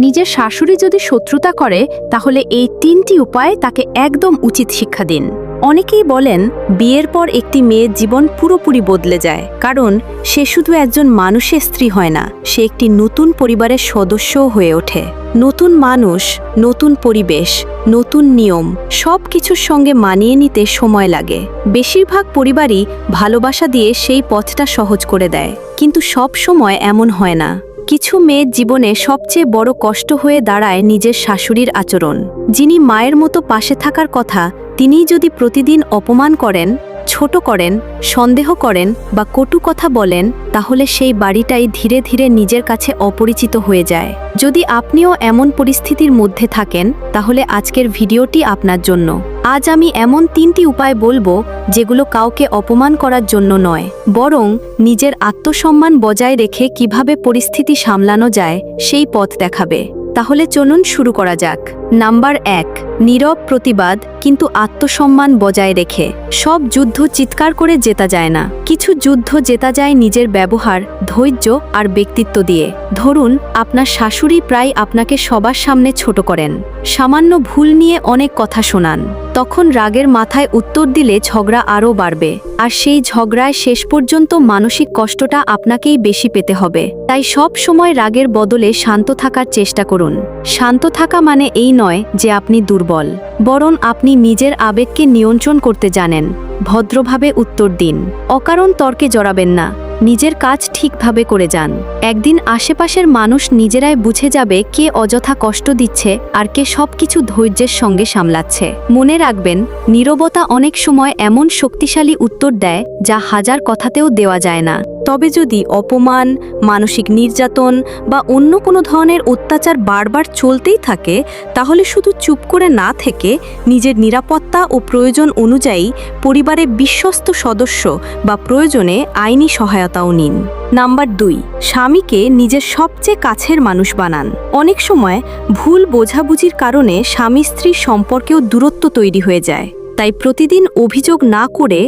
নিজের শাশুড়ি যদি শত্রুতা করে তাহলে এই 3টি উপায় তাকে একদম উচিত শিক্ষা দিন। অনেকেই বলেন বিয়ের পর একটি মেয়ের জীবন পুরোপুরি বদলে যায়, কারণ সে শুধু একজন মানুষের স্ত্রী হয় না, সে একটি নতুন পরিবারের সদস্যও হয়ে ওঠে। নতুন মানুষ, নতুন পরিবেশ, নতুন নিয়ম, সব কিছুর সঙ্গে মানিয়ে নিতে সময় লাগে। বেশিরভাগ পরিবারই ভালোবাসা দিয়ে সেই পথটা সহজ করে দেয়, কিন্তু সব সময় এমন হয় না। কিছু মেয়ের জীবনে সবচেয়ে বড় কষ্ট হয়ে দাঁড়ায় নিজের শাশুড়ির আচরণ। যিনি মায়ের মতো পাশে থাকার কথা, তিনিই যদি প্রতিদিন অপমান করেন, ছোট করেন, সন্দেহ করেন বা কটু কথা বলেন, তাহলে সেই বাড়িটাই ধীরে ধীরে নিজের কাছে অপরিচিত হয়ে যায়। যদি আপনিও এমন পরিস্থিতির মধ্যে থাকেন, তাহলে আজকের ভিডিওটি আপনার জন্য। আজ আমি এমন 3টি উপায় বলবো যেগুলো কাউকে অপমান করার জন্য নয়, বরং নিজের আত্মসম্মান বজায় রেখে কিভাবে পরিস্থিতি সামলানো যায় সেই পথ দেখাবে। তাহলে চলুন শুরু করা যাক। নাম্বার 1, নীরব প্রতিবাদ কিন্তু আত্মসম্মান বজায় রেখে। সব যুদ্ধ চিৎকার করে জেতা যায় না। কিছু যুদ্ধ জেতা যায় নিজের ব্যবহার, ধৈর্য আর ব্যক্তিত্ব দিয়ে। ধরুন আপনার শাশুড়ি প্রায় আপনাকে সবার সামনে ছোট করেন, সামান্য ভুল নিয়ে অনেক কথা শোনান। তখন রাগের মাথায় উত্তর দিলে ঝগড়া আরও বাড়বে, আর সেই ঝগড়ায় শেষ পর্যন্ত মানসিক কষ্টটা আপনাকেই বেশি পেতে হবে। তাই সব সময় রাগের বদলে শান্ত থাকার চেষ্টা করুন। শান্ত থাকা মানে এই নয় যে আপনি দুর্বল, বরং আপনি নিজের আবেগকে নিয়ন্ত্রণ করতে জানেন। ভদ্রভাবে উত্তর দিন, অকারণ তর্কে জড়াবেন না, নিজের কাজ ঠিকভাবে করে যান। একদিন আশেপাশের মানুষ নিজেরাই বুঝে যাবে কে অযথা কষ্ট দিচ্ছে আর কে সবকিছু ধৈর্যের সঙ্গে সামলাচ্ছে। মনে রাখবেন, নীরবতা অনেক সময় এমন শক্তিশালী উত্তর দেয় যা হাজার কথাতেও দেওয়া যায় না। তবে যদি অপমান, মানসিক নির্যাতন বা অন্য কোনো ধরনের অত্যাচার বারবার চলতেই থাকে, তাহলে শুধু চুপ করে না থেকে নিজের নিরাপত্তা ও প্রয়োজন অনুযায়ী পরিবারের বিশ্বস্ত সদস্য বা প্রয়োজনে আইনি সহায়তাও নিন। নাম্বার 2, স্বামীকে নিজের সবচেয়ে কাছের মানুষ বানান। অনেক সময় ভুল বোঝাবুঝির কারণে স্বামী স্ত্রীর সম্পর্কেও দূরত্ব তৈরি হয়ে যায়। তাই প্রতিদিন অভিযোগ না করে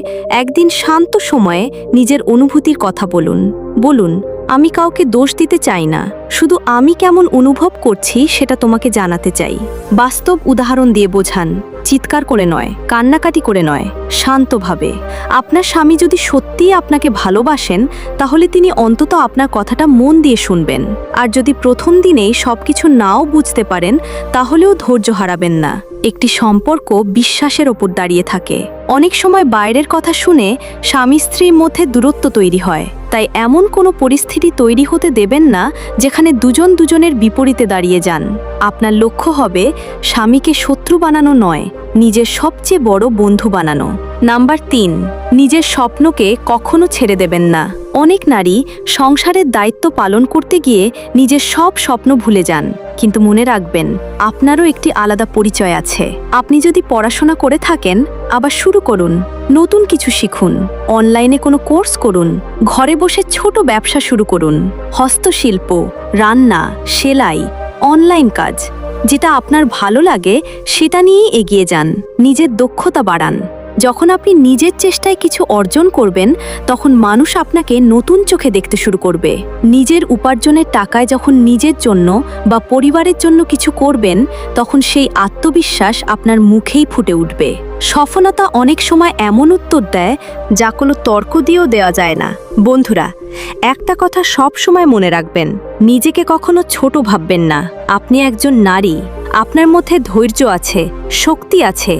একদিন শান্ত সময়ে নিজের অনুভূতির কথা বলুন, আমি কাউকে দোষ দিতে চাই না, শুধু আমি কেমন অনুভব করছি সেটা তোমাকে জানাতে চাই। বাস্তব উদাহরণ দিয়ে বোঝান, চিৎকার করে নয়, কান্নাকাটি করে নয়, শান্তভাবে। আপনার স্বামী যদি সত্যিই আপনাকে ভালোবাসেন, তাহলে তিনি অন্তত আপনার কথাটা মন দিয়ে শুনবেন। আর যদি প্রথম দিনেই সবকিছু নাও বুঝতে পারেন, তাহলেও ধৈর্য হারাবেন না। একটি সম্পর্ক বিশ্বাসের ওপর দাঁড়িয়ে থাকে। অনেক সময় বাইরের কথা শুনে স্বামী স্ত্রীর মধ্যে দূরত্ব তৈরি হয়। তাই এমন কোনো পরিস্থিতি তৈরি হতে দেবেন না যেখানে দুজন দুজনের বিপরীতে দাঁড়িয়ে যান। আপনার লক্ষ্য হবে স্বামীকে শত্রু বানানো নয়, নিজের সবচেয়ে বড় বন্ধু বানানো। নাম্বার 3, নিজের স্বপ্নকে কখনো ছেড়ে দেবেন না। অনেক নারী সংসারের দায়িত্ব পালন করতে গিয়ে নিজের সব স্বপ্ন ভুলে যান। কিন্তু মনে রাখবেন, আপনারও একটি আলাদা পরিচয় আছে। আপনি যদি পড়াশোনা করে থাকেন, আবার শুরু করুন। নতুন কিছু শিখুন, অনলাইনে কোনো কোর্স করুন, ঘরে বসে ছোট ব্যবসা শুরু করুন। হস্তশিল্প, রান্না, সেলাই, অনলাইন কাজ, যেটা আপনার ভালো লাগে সেটা নিয়েই এগিয়ে যান। নিজের দক্ষতা বাড়ান। যখন আপনি নিজের চেষ্টায় কিছু অর্জন করবেন, তখন মানুষ আপনাকে নতুন চোখে দেখতে শুরু করবে। নিজের উপার্জনের টাকায় যখন নিজের জন্য বা পরিবারের জন্য কিছু করবেন, তখন সেই আত্মবিশ্বাস আপনার মুখেই ফুটে উঠবে। সফলতা অনেক সময় এমন উত্তর দেয় যা কোনো তর্ক দিয়েও দেওয়া যায় না। বন্ধুরা, একটা কথা সব সময় মনে রাখবেন, নিজেকে কখনো ছোট ভাববেন না। আপনি একজন নারী, আপনার মধ্যে ধৈর্য আছে, শক্তি আছে,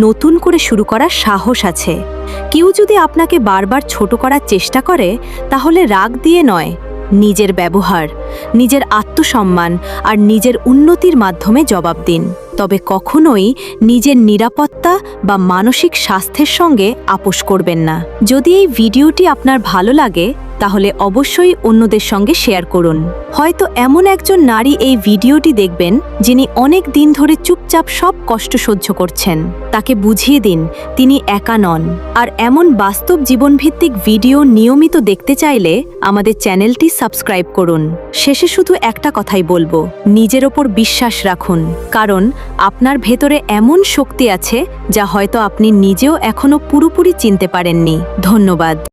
নতুন করে শুরু করার সাহস আছে। কেউ যদি আপনাকে বারবার ছোট করার চেষ্টা করে, তাহলে রাগ দিয়ে নয়, নিজের ব্যবহার, নিজের আত্মসম্মান আর নিজের উন্নতির মাধ্যমে জবাব দিন। তবে কখনোই নিজের নিরাপত্তা বা মানসিক স্বাস্থ্যের সঙ্গে আপোস করবেন না। যদি এই ভিডিওটি আপনার ভালো লাগে, তাহলে অবশ্যই অন্যদের সঙ্গে শেয়ার করুন। হয়তো এমন একজন নারী এই ভিডিওটি দেখবেন যিনি অনেক দিন ধরে চুপচাপ সব কষ্ট সহ্য করছেন। তাকে বুঝিয়ে দিন তিনি একা নন। আর এমন বাস্তব জীবনভিত্তিক ভিডিও নিয়মিত দেখতে চাইলে আমাদের চ্যানেলটি সাবস্ক্রাইব করুন। শেষে শুধু একটা কথাই বলবো, নিজের ওপর বিশ্বাস রাখুন, কারণ আপনার ভেতরে এমন শক্তি আছে যা হয়তো আপনি নিজেও এখনো পুরোপুরি চিনতে পারেননি। ধন্যবাদ।